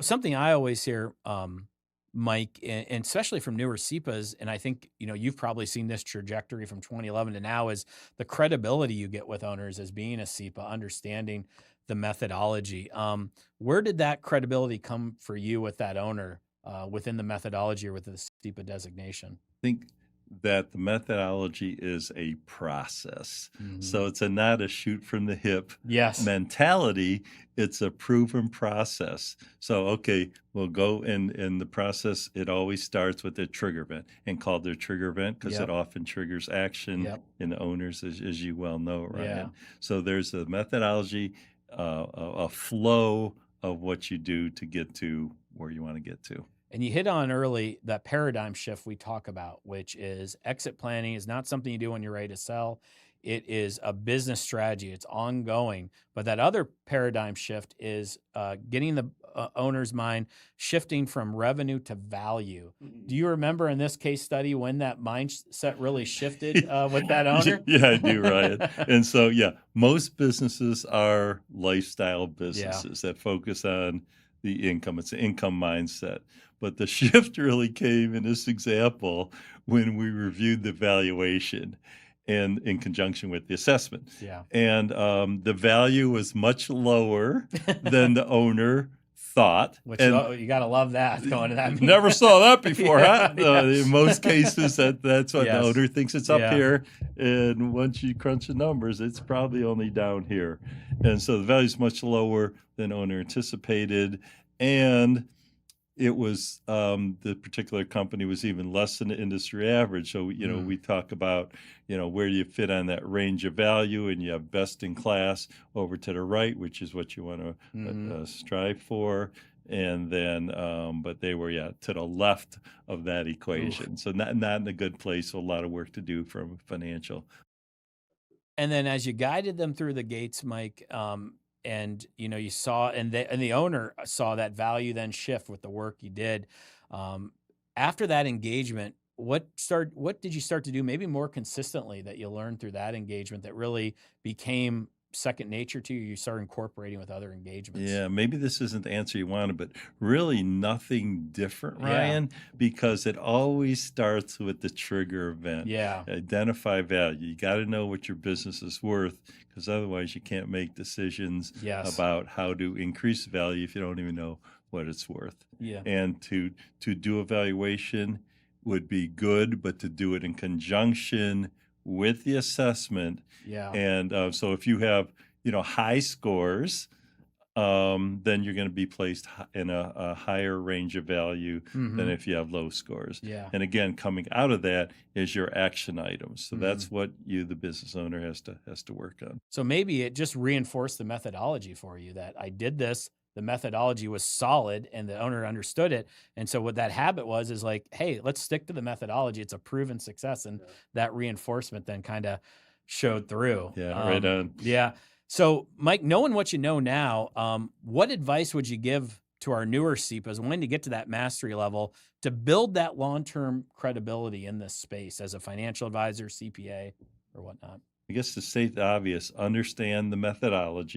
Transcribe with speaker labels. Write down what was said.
Speaker 1: Something I always hear, Mike, and especially from newer CEPAs, and I think you've probably seen this trajectory from 2011 to now, is the credibility you get with owners as being a CEPA, understanding the methodology. Where did that credibility come for you with that owner within the methodology or with the CEPA designation?
Speaker 2: Think that the methodology is a process.
Speaker 1: Mhm.
Speaker 2: So it's not a shoot from the hip
Speaker 1: Yes.
Speaker 2: mentality, it's a proven process. So, okay, we'll go in the process, it always starts with a trigger event and called their trigger event because it
Speaker 1: Yep.
Speaker 2: often triggers action
Speaker 1: Yep.
Speaker 2: in the owners, as you well know,
Speaker 1: Yeah.
Speaker 2: Ryan. So there's a methodology, a flow of what you do to get to where you want to get to.
Speaker 1: And you hit on early that paradigm shift we talk about, which is exit planning is not something you do when you're ready to sell. It is a business strategy. It's ongoing. But that other paradigm shift is getting the owner's mind shifting from revenue to value. Do you remember in this case study when that mindset really shifted with that owner?
Speaker 2: Yeah, I do, Ryan. And so, yeah, most businesses are lifestyle
Speaker 1: Yeah.
Speaker 2: businesses that focus on the income. It's an income mindset. But the shift really came in this example when we reviewed the valuation and in conjunction with the assessment.
Speaker 1: Yeah.
Speaker 2: And the value was much lower than the owner thought.
Speaker 1: Which
Speaker 2: And
Speaker 1: you got to love that going to that meeting.
Speaker 2: never saw that before,
Speaker 1: Yeah.
Speaker 2: huh? In most
Speaker 1: Yeah.
Speaker 2: cases, that's what the
Speaker 1: Yes.
Speaker 2: owner thinks it's up
Speaker 1: Yeah.
Speaker 2: here, and once you crunch the numbers, it's probably only down here, and so the value is much lower than owner anticipated, and it was, the particular company was even less than the industry average. So,
Speaker 1: Mm.
Speaker 2: we talk about, where you fit on that range of value, and you have best in class over to the right, which is what you want to
Speaker 1: Mhm.
Speaker 2: strive for. And then, but they were, yeah, to the left of that
Speaker 1: Oof.
Speaker 2: equation. So not in a good place. So a lot of work to do from financial.
Speaker 1: And then as you guided them through the gates, Mike, and you saw, and the owner saw that value then shift with the work you did. Um, After that engagement, what did you start to do maybe more consistently that you learned through that engagement that really became second nature to you? You started incorporating with other engagements.
Speaker 2: Yeah, maybe this isn't the answer you wanted, but really nothing different,
Speaker 1: Yeah.
Speaker 2: Ryan, because it always starts with the trigger event.
Speaker 1: Yeah.
Speaker 2: Identify value. You got to know what your business is worth, because otherwise you can't make decisions
Speaker 1: Yes.
Speaker 2: about how to increase value if you don't even know what it's worth.
Speaker 1: Yeah.
Speaker 2: And to do evaluation would be good, but to do it in conjunction with the assessment.
Speaker 1: Yeah.
Speaker 2: And so if you have high scores, then you're going to be placed in a higher range of value than
Speaker 1: Hmm.
Speaker 2: if you have low scores.
Speaker 1: Yeah.
Speaker 2: And again, coming out of that is your action items. So
Speaker 1: Hmm.
Speaker 2: that's what you, the business owner, has to work on.
Speaker 1: So maybe it just reinforced the methodology for you that I did this, the methodology was solid and the owner understood it. And so what that habit was is like, hey, let's stick to the methodology. It's a proven success. And that reinforcement then kind of showed through.
Speaker 2: Yeah, right on.
Speaker 1: Yeah. So Mike, knowing what you know now, what advice would you give to our newer CEPAs wanting to get to that mastery level to build that long-term credibility in this space as a financial advisor, CPA, or whatnot?
Speaker 2: I guess to state the obvious, understand the methodology.